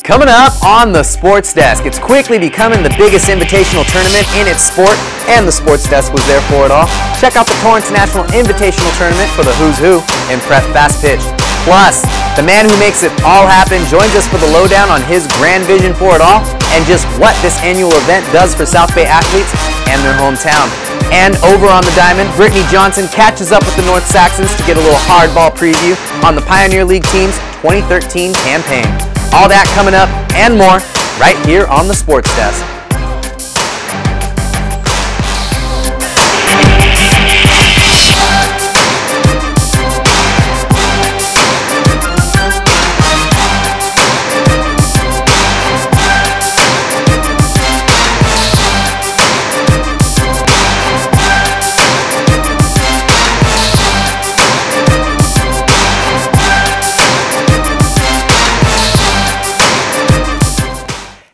Coming up on the Sports Desk, it's quickly becoming the biggest invitational tournament in its sport, and the Sports Desk was there for it all. Check out the Torrance National Invitational Tournament for the who's who in prep fast pitch. Plus, the man who makes it all happen joins us for the lowdown on his grand vision for it all and just what this annual event does for South Bay athletes and their hometown. And over on the diamond, Brittany Johnson catches up with the North Saxons to get a little hardball preview on the Pioneer League team's 2013 campaign. All that coming up and more right here on the Sports Desk.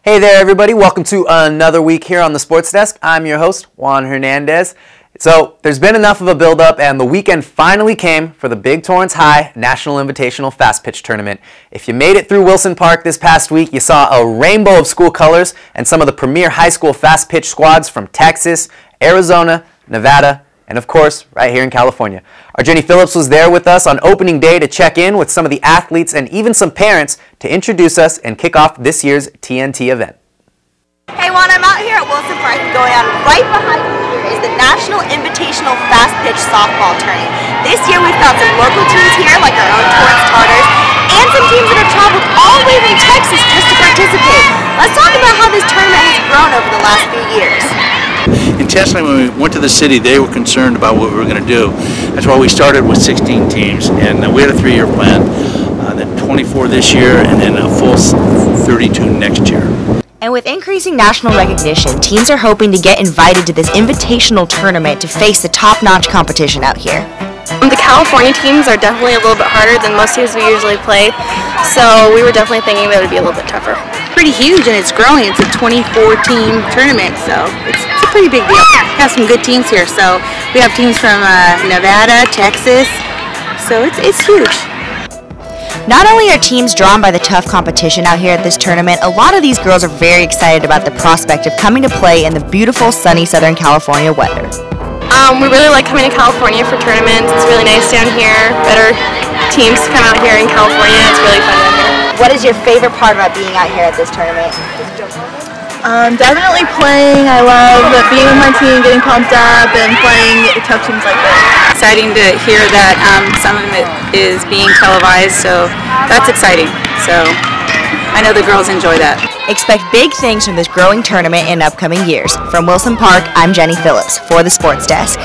Hey there everybody, welcome to another week here on the Sports Desk. I'm your host, Wan Hernandez. So there's been enough of a build-up and the weekend finally came for the Big Torrance High National Invitational Fast Pitch Tournament. If you made it through Wilson Park this past week, you saw a rainbow of school colors and some of the premier high school fast pitch squads from Texas, Arizona, Nevada, and of course, right here in California. Our Jenny Phillips was there with us on opening day to check in with some of the athletes and even some parents to introduce us and kick off this year's TNT event. Hey Juan, I'm out here at Wilson Park, and going on right behind me here is the National Invitational Fast Pitch Softball Tournament. This year we've got some local teams here, like our own Torrance Tartars, and some teams that have traveled all the way from Texas just to participate. Let's talk about how this tournament has grown over the last few years. Intentionally, when we went to the city, they were concerned about what we were going to do. That's why we started with 16 teams, and we had a 3-year plan. Then 24 this year, and then a full 32 next year. And with increasing national recognition, teams are hoping to get invited to this invitational tournament to face the top-notch competition out here. The California teams are definitely a little bit harder than most teams we usually play, so we were definitely thinking that it would be a little bit tougher. Pretty huge, and it's growing. It's a 24-team tournament, so it's a pretty big deal. We have some good teams here, so we have teams from Nevada, Texas, so it's huge. Not only are teams drawn by the tough competition out here at this tournament, a lot of these girls are very excited about the prospect of coming to play in the beautiful, sunny Southern California weather. We really like coming to California for tournaments. It's really nice down here. Better teams come out here in California. It's really fun down here. What is your favorite part about being out here at this tournament? Definitely playing. I love being with my team, getting pumped up, and playing tough teams like this. Exciting to hear that some of it is being televised, so that's exciting. So I know the girls enjoy that. Expect big things from this growing tournament in upcoming years. From Wilson Park, I'm Jenny Phillips for the Sports Desk.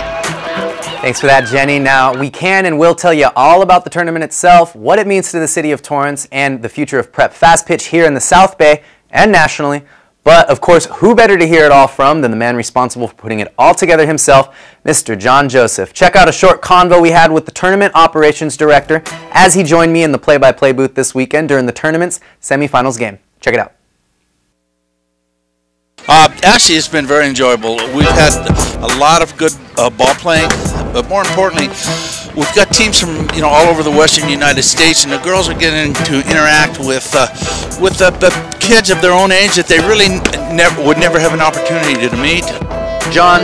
Thanks for that, Jenny. Now, we can and will tell you all about the tournament itself, what it means to the city of Torrance, and the future of prep fast pitch here in the South Bay and nationally. But, of course, who better to hear it all from than the man responsible for putting it all together himself, Mr. John Joseph. Check out a short convo we had with the Tournament Operations Director as he joined me in the play-by-play booth this weekend during the tournament's semifinals game. Check it out. Actually, it's been very enjoyable. We've had a lot of good ball playing, but more importantly, we've got teams from all over the Western United States, and the girls are getting to interact with the kids of their own age that they really would never have an opportunity to meet. John,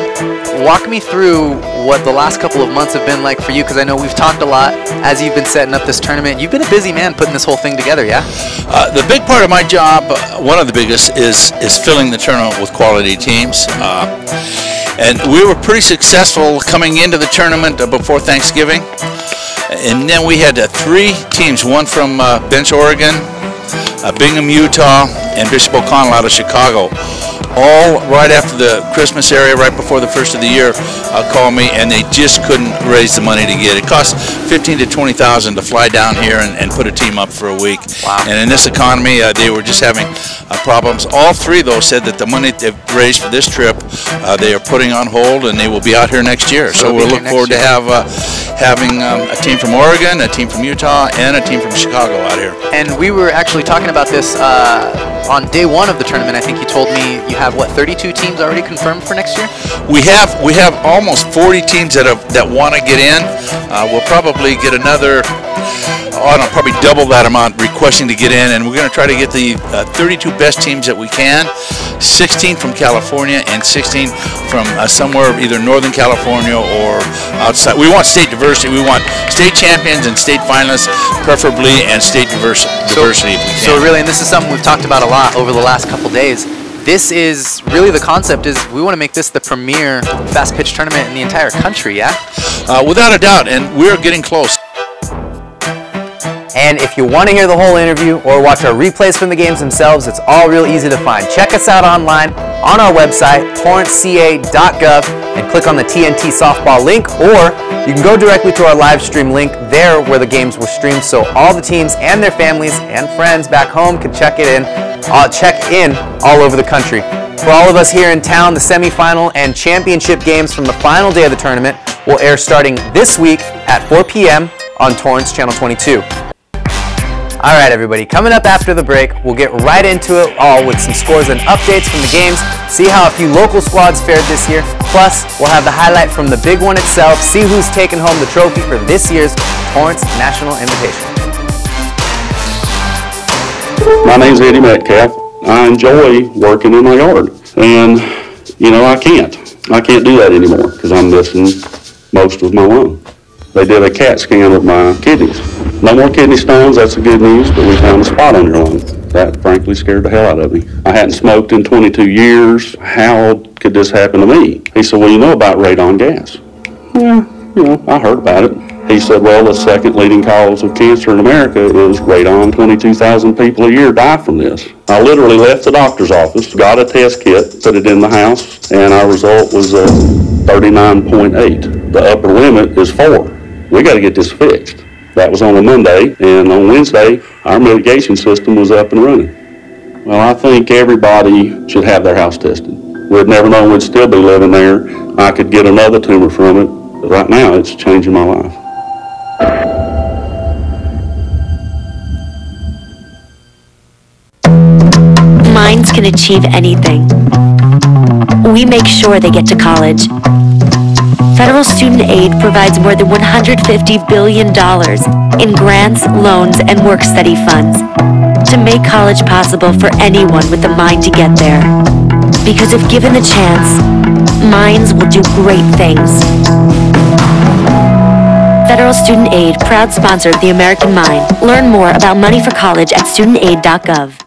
walk me through what the last couple of months have been like for you, because I know we've talked a lot as you've been setting up this tournament. You've been a busy man putting this whole thing together, yeah? The big part of my job, one of the biggest, is filling the tournament with quality teams. And we were pretty successful coming into the tournament before Thanksgiving. And then we had 3 teams, one from Bench, Oregon, Bingham, Utah, and Bishop O'Connell out of Chicago. All right after the Christmas area, right before the first of the year, called me, and they just couldn't raise the money to get it. It costs $15,000 to $20,000 to fly down here and put a team up for a week. Wow. And in this economy, they were just having problems. All 3, though, said that the money they've raised for this trip, they are putting on hold, and they will be out here next year. So we'll look forward to having a team from Oregon, a team from Utah, and a team from Chicago out here. And we were actually talking about this on day 1 of the tournament. I think you told me you have, what, 32 teams already confirmed for next year? We have almost 40 teams that want to get in. We'll probably get another probably double that amount requesting to get in, and we're going to try to get the 32 best teams that we can, 16 from California and 16 from somewhere either Northern California or outside. We want state diversity. We want state champions and state finalists, preferably, and state diversity if we can. So really, and this is something we've talked about a lot over the last couple days, this is really the concept is we want to make this the premier fast pitch tournament in the entire country, yeah? Without a doubt, and we're getting close. And if you want to hear the whole interview or watch our replays from the games themselves, it's all real easy to find. Check us out online on our website, torranceca.gov, and click on the TNT softball link, or you can go directly to our live stream link there where the games were streamed, so all the teams and their families and friends back home can check in all over the country. For all of us here in town, the semifinal and championship games from the final day of the tournament will air starting this week at 4 p.m. on Torrance Channel 22. All right, everybody, coming up after the break, we'll get right into it all with some scores and updates from the games, see how a few local squads fared this year, plus we'll have the highlight from the big one itself, see who's taken home the trophy for this year's Torrance National Invitational. My name's Eddie Metcalf. I enjoy working in my yard, and you know I can't do that anymore because I'm missing most of my lung. They did a CAT scan of my kidneys. No more kidney stones, that's the good news, but we found a spot on your lung. That frankly scared the hell out of me. I hadn't smoked in 22 years. How could this happen to me? He said, well, you know about radon gas. Yeah, you know, I heard about it. He said, well, the second leading cause of cancer in America is radon. 22,000 people a year die from this. I literally left the doctor's office, got a test kit, put it in the house, and our result was 39.8. The upper limit is 4. We got to get this fixed. That was on a Monday, and on Wednesday, our mitigation system was up and running. Well, I think everybody should have their house tested. We'd never known we'd still be living there. I could get another tumor from it, but right now it's changing my life. Minds can achieve anything. We make sure they get to college. Federal student aid provides more than $150 billion in grants, loans, and work-study funds to make college possible for anyone with the mind to get there. Because if given the chance, minds will do great things. Federal Student Aid, proud sponsor of the American Mind. Learn more about money for college at studentaid.gov.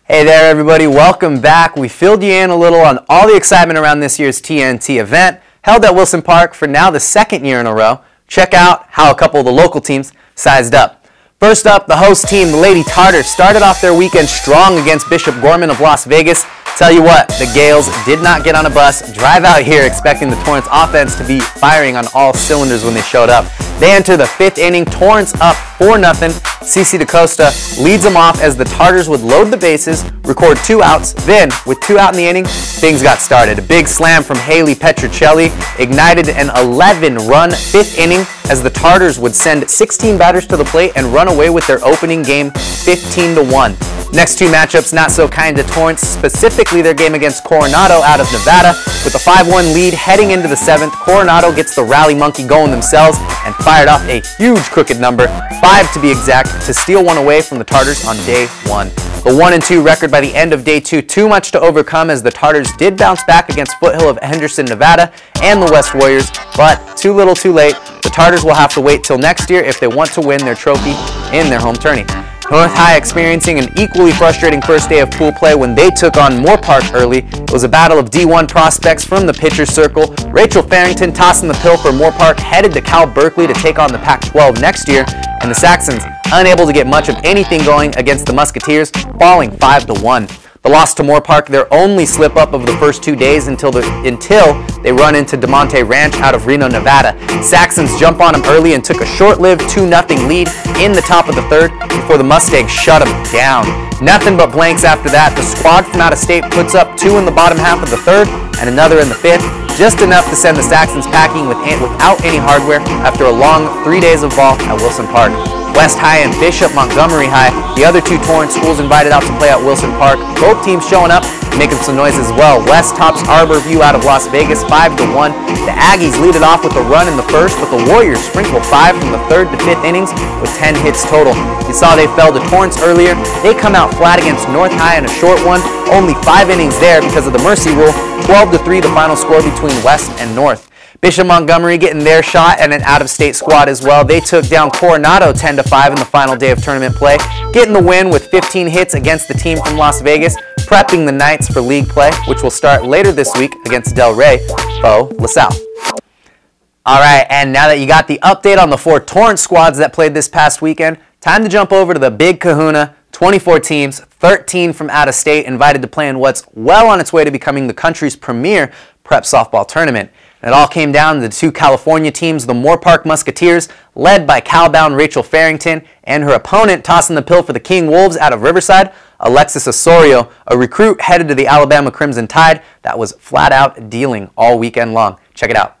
Hey there, everybody. Welcome back. We filled you in a little on all the excitement around this year's TNT event, held at Wilson Park for now the second year in a row. Check out how a couple of the local teams sized up. First up, the host team, the Lady Tartars, started off their weekend strong against Bishop Gorman of Las Vegas. Tell you what, the Gales did not get on a bus, drive out here expecting the Torrance offense to be firing on all cylinders when they showed up. They enter the 5th inning, Torrance up 4-0. CC DaCosta leads them off as the Tartars would load the bases, record 2 outs. Then, with 2 out in the inning, things got started. A big slam from Haley Petrocelli ignited an 11-run 5th inning as the Tartars would send 16 batters to the plate and run away with their opening game 15-1. Next 2 matchups not so kind to Torrance, specifically their game against Coronado out of Nevada. With a 5-1 lead heading into the 7th, Coronado gets the rally monkey going themselves and fired off a huge crooked number, 5 to be exact, to steal one away from the Tartars on day 1. The 1-2 record by the end of day 2, too much to overcome as the Tartars did bounce back against Foothill of Henderson, Nevada and the West Warriors, but too little too late. The Tartars will have to wait till next year if they want to win their trophy in their home tourney. North High experiencing an equally frustrating first day of pool play when they took on Moore Park early. It was a battle of D1 prospects from the pitcher's circle. Rachel Farrington tossing the pill for Moore Park headed to Cal Berkeley to take on the Pac-12 next year, and the Saxons unable to get much of anything going against the Musketeers, falling 5-1. The loss to Moore Park, their only slip-up of the first 2 days until they run into DeMonte Ranch out of Reno, Nevada. Saxons jump on them early and took a short-lived 2-0 lead in the top of the 3rd before the Mustangs shut them down. Nothing but blanks after that. The squad from out of state puts up 2 in the bottom half of the 3rd and another in the 5th, just enough to send the Saxons packing without any hardware after a long 3 days of ball at Wilson Park. West High and Bishop Montgomery High, the other two Torrance schools invited out to play at Wilson Park. Both teams showing up, making some noise as well. West tops Arborview out of Las Vegas 5-1. The Aggies lead it off with a run in the first, but the Warriors sprinkle 5 from the 3rd to 5th innings with 10 hits total. You saw they fell to Torrance earlier. They come out flat against North High in a short one. Only 5 innings there because of the mercy rule. 12-3 the final score between West and North. Bishop Montgomery getting their shot and an out-of-state squad as well. They took down Coronado 10-5 in the final day of tournament play, getting the win with 15 hits against the team from Las Vegas, prepping the Knights for league play, which will start later this week against Del Rey, LaSalle. All right, and now that you got the update on the 4 Torrance squads that played this past weekend, time to jump over to the Big Kahuna. 24 teams, 13 from out of state, invited to play in what's well on its way to becoming the country's premier prep softball tournament. And it all came down to the 2 California teams, the Moorpark Musketeers, led by Cal-bound Rachel Farrington, and her opponent tossing the pill for the King Wolves out of Riverside, Alexis Osorio, a recruit headed to the Alabama Crimson Tide that was flat out dealing all weekend long. Check it out.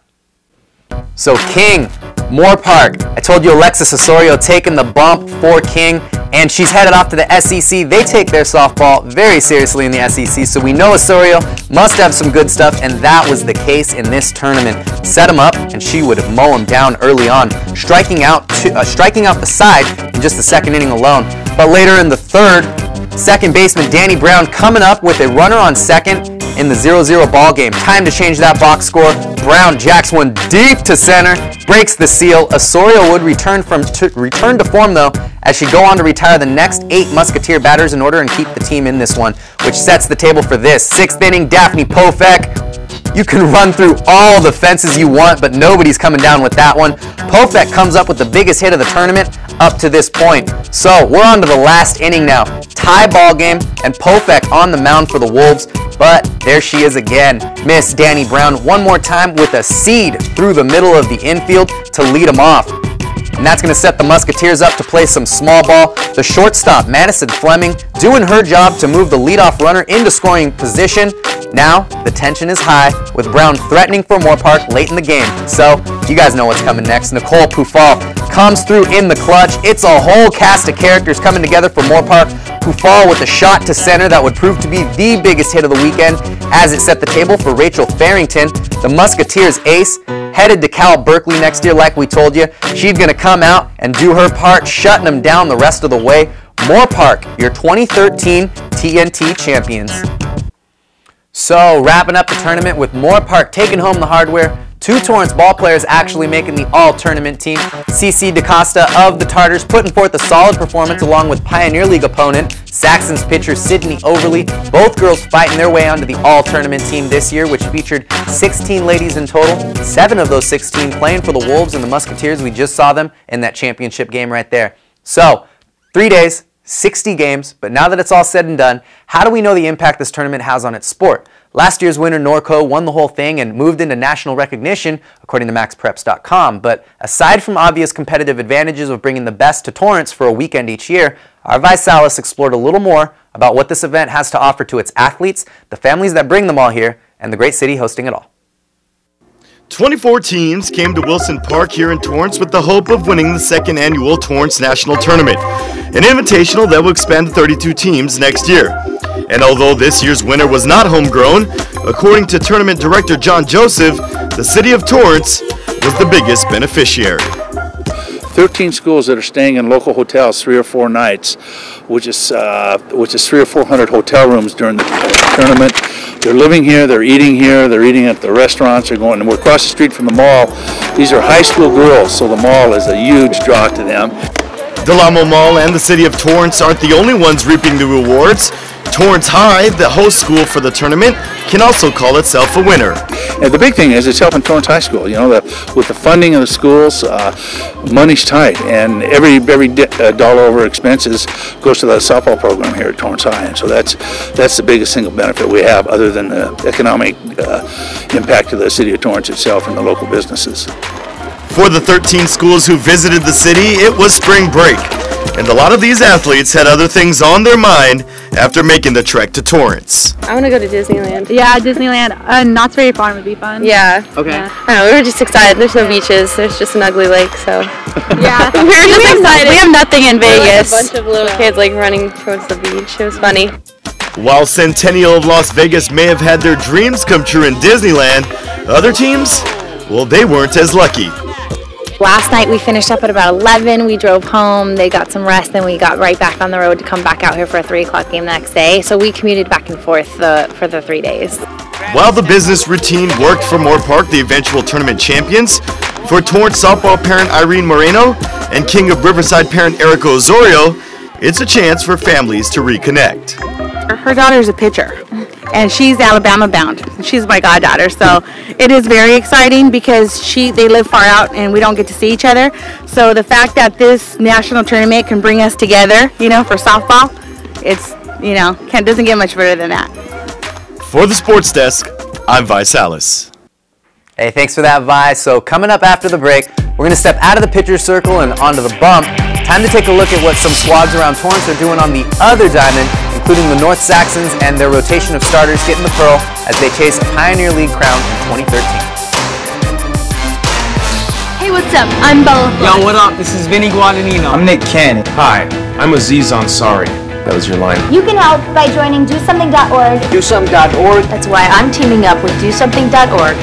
So King, Moorpark, I told you Alexis Osorio taking the bump for King, and she's headed off to the SEC. They take their softball very seriously in the SEC, so we know Osorio must have some good stuff, and that was the case in this tournament. Set him up, and she would mow him down early on, striking out the side in just the 2nd inning alone. But later in the 3rd, second baseman Danny Brown coming up with a runner on second in the 0-0 ball game. Time to change that box score. Brown jacks one deep to center, breaks the seal. Osorio would return to form though, as she go on to retire the next 8 Musketeer batters in order and keep the team in this one, which sets the table for this. 6th inning, Daphne Pofek. You can run through all the fences you want, but nobody's coming down with that one. Pofek comes up with the biggest hit of the tournament up to this point. So we're on to the last inning now. Tie ball game, and Pofek on the mound for the Wolves, but there she is again. Miss Danny Brown one more time with a seed through the middle of the infield to lead them off. And that's going to set the Musketeers up to play some small ball. The shortstop, Madison Fleming, doing her job to move the leadoff runner into scoring position. Now, the tension is high, with Brown threatening for Moorpark late in the game. So, you guys know what's coming next. Nicole Pufal comes through in the clutch. It's a whole cast of characters coming together for Moorpark. Pufal with a shot to center that would prove to be the biggest hit of the weekend, as it set the table for Rachel Farrington, the Musketeers ace, headed to Cal Berkeley next year like we told you. She's going to come out and do her part, shutting them down the rest of the way. Moorpark, your 2013 TNT champions. So, wrapping up the tournament with Moorpark taking home the hardware. 2 Torrance ballplayers actually making the all-tournament team. CC DaCosta of the Tartars putting forth a solid performance along with Pioneer League opponent Saxon's pitcher Sydney Overly. Both girls fighting their way onto the all-tournament team this year, which featured 16 ladies in total. 7 of those 16 playing for the Wolves and the Musketeers. We just saw them in that championship game right there. So, 3 days, 60 games, but now that it's all said and done, how do we know the impact this tournament has on its sport? Last year's winner, Norco, won the whole thing and moved into national recognition, according to MaxPreps.com. But aside from obvious competitive advantages of bringing the best to Torrance for a weekend each year, our Visalis explored a little more about what this event has to offer to its athletes, the families that bring them all here, and the great city hosting it all. 24 teams came to Wilson Park here in Torrance with the hope of winning the 2nd annual Torrance National Tournament, an invitational that will expand to 32 teams next year. And although this year's winner was not homegrown, according to tournament director John Joseph, the city of Torrance was the biggest beneficiary. 13 schools that are staying in local hotels 3 or 4 nights, which is 300 or 400 hotel rooms during the tournament. They're living here, they're eating at the restaurants, they're going, and we're across the street from the mall. These are high school girls, so the mall is a huge draw to them. Del Amo Mall and the city of Torrance aren't the only ones reaping the rewards. Torrance High, the host school for the tournament, can also call itself a winner. And the big thing is it's helping Torrance High School. You know, with the funding of the schools, money's tight, and every dollar over expenses goes to the softball program here at Torrance High, and so that's the biggest single benefit we have, other than the economic impact of the city of Torrance itself and the local businesses. For the 13 schools who visited the city, it was spring break. And a lot of these athletes had other things on their mind after making the trek to Torrance. I want to go to Disneyland. Yeah, Disneyland. Knott's Berry Farm would be fun. Yeah. Okay. Yeah. I don't know, we were just excited. There's no beaches. There's just an ugly lake, so. Yeah. We were just excited. We have nothing in Vegas. Like a bunch of little kids like running towards the beach. It was funny. While Centennial of Las Vegas may have had their dreams come true in Disneyland, other teams, well, they weren't as lucky. Last night we finished up at about 11. We drove home. They got some rest. Then we got right back on the road to come back out here for a 3 o'clock game the next day. So we commuted back and forth for the 3 days. While the business routine worked for Moore Park, the eventual tournament champions, for Torrance softball parent Irene Moreno and King of Riverside parent Erica Osorio, it's a chance for families to reconnect. Her daughter's a pitcher, and she's Alabama bound. She's my goddaughter, so it is very exciting because they live far out and we don't get to see each other. So the fact that this national tournament can bring us together, for softball, it's, doesn't get much better than that. For the Sports Desk, I'm Vi Salas. Hey, thanks for that, Vi. So coming up after the break, we're going to step out of the pitcher's circle and onto the bump. Time to take a look at what some squads around Torrance are doing on the other diamond, including the North Saxons and their rotation of starters getting the pearl as they chase a Pioneer League crown in 2013. Hey, what's up? I'm Bella. Yo, what up? This is Vinny Guadagnino. I'm Nick Cannon. Hi, I'm Aziz Ansari. That was your line. You can help by joining DoSomething.org. DoSomething.org. That's why I'm teaming up with DoSomething.org.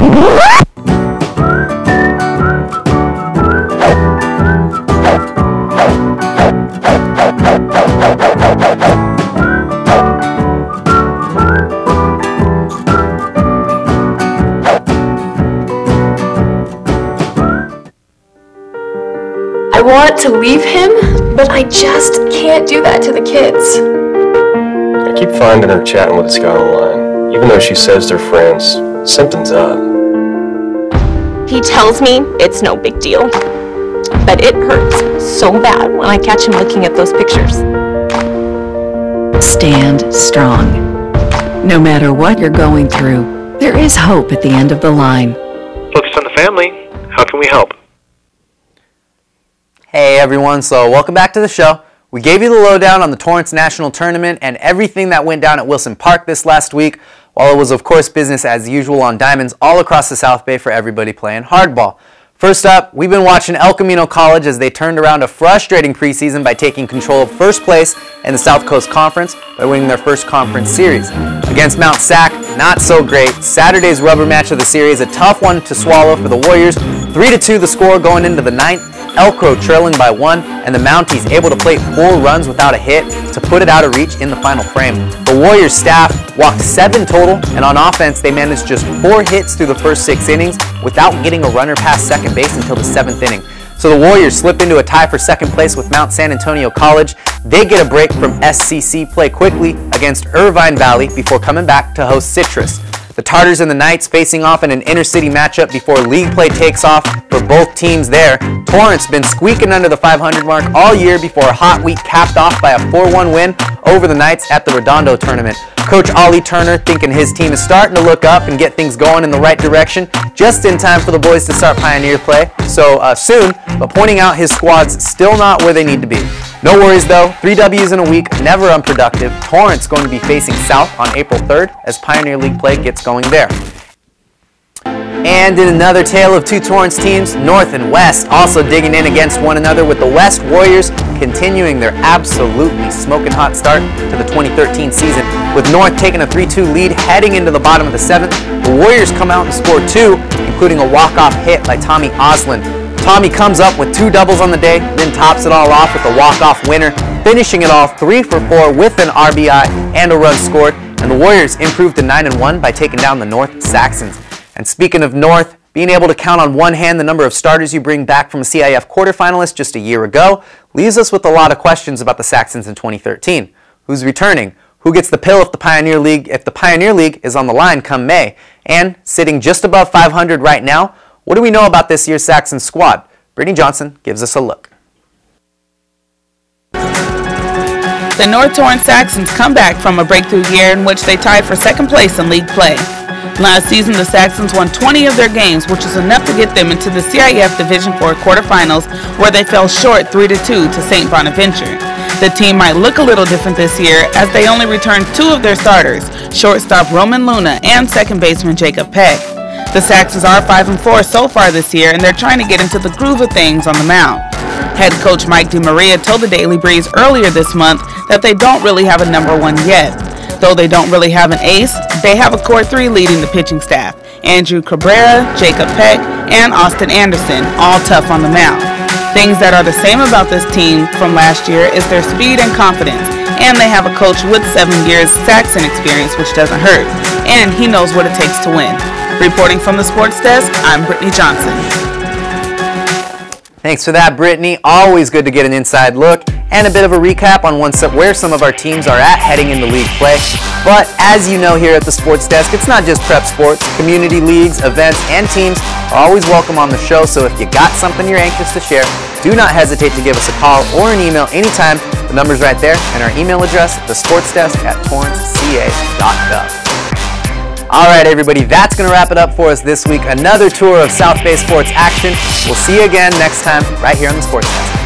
I want to leave him, but I just can't do that to the kids. I keep finding her chatting with this guy online. Even though she says they're friends, something's up. He tells me it's no big deal, but it hurts so bad when I catch him looking at those pictures. Stand strong. No matter what you're going through, there is hope at the end of the line. Focus on the family. How can we help? Hey everyone, so welcome back to the show. We gave you the lowdown on the Torrance National Tournament and everything that went down at Wilson Park this last week, while it was of course business as usual on diamonds all across the South Bay for everybody playing hardball. First up, we've been watching El Camino College as they turned around a frustrating preseason by taking control of first place in the South Coast Conference by winning their first conference series. Against Mount Sac, not so great. Saturday's rubber match of the series, a tough one to swallow for the Warriors. 3-2 the score going into the ninth. Elk-Crow trailing by 1, and the Mounties able to plate 4 runs without a hit to put it out of reach in the final frame. The Warriors staff walked 7 total, and on offense they managed just 4 hits through the first 6 innings without getting a runner past second base until the 7th inning. So the Warriors slip into a tie for second place with Mount San Antonio College. They get a break from SCC play quickly against Irvine Valley before coming back to host Citrus. The Tartars and the Knights facing off in an inter-city matchup before league play takes off for both teams there. Torrance been squeaking under the 500 mark all year before a hot week capped off by a 4-1 win over the Knights at the Redondo tournament. Coach Ollie Turner thinking his team is starting to look up and get things going in the right direction just in time for the boys to start Pioneer play soon, but pointing out his squad's still not where they need to be. No worries though, 3 W's in a week, never unproductive. Torrance going to be facing South on April 3rd as Pioneer League play gets going there. And in another tale of 2 Torrance teams, North and West also digging in against one another with the West Warriors continuing their absolutely smoking hot start to the 2013 season, with North taking a 3-2 lead heading into the bottom of the 7th. The Warriors come out and score 2, including a walk-off hit by Tommy Osland. Tommy comes up with 2 doubles on the day, then tops it all off with a walk-off winner, finishing it off 3 for 4 with an RBI and a run scored, and the Warriors improved to 9-1 by taking down the North Saxons. And speaking of North, being able to count on one hand the number of starters you bring back from a CIF quarterfinalist just a year ago leaves us with a lot of questions about the Saxons in 2013. Who's returning? Who gets the pill if the Pioneer League is on the line come May? And sitting just above 500 right now, what do we know about this year's Saxons squad? Brittany Johnson gives us a look. The North Torrance Saxons come back from a breakthrough year in which they tied for second place in league play. Last season, the Saxons won 20 of their games, which is enough to get them into the CIF Division IV quarterfinals, where they fell short 3-2 to St. Bonaventure. The team might look a little different this year, as they only returned 2 of their starters, shortstop Roman Luna and second baseman Jacob Peck. The Saxons are 5-4 so far this year, and they're trying to get into the groove of things on the mound. Head coach Mike DeMaria told the Daily Breeze earlier this month that they don't really have a number 1 yet. Though they don't really have an ace, they have a core 3 leading the pitching staff: Andrew Cabrera, Jacob Peck, and Austin Anderson, all tough on the mound. Things that are the same about this team from last year is their speed and confidence, and they have a coach with 7 years Saxon experience, which doesn't hurt, and he knows what it takes to win. Reporting from the Sports Desk, I'm Brittany Johnson. Thanks for that, Brittany. Always good to get an inside look and a bit of a recap on where some of our teams are at heading into league play. But as you know here at the Sports Desk, it's not just prep sports. Community leagues, events, and teams are always welcome on the show, so if you got something you're anxious to share, do not hesitate to give us a call or an email anytime. The number's right there, and our email address, thesportsdesk@torranceca.gov. All right, everybody, that's going to wrap it up for us this week. Another tour of South Bay sports action. We'll see you again next time right here on the Sports Desk.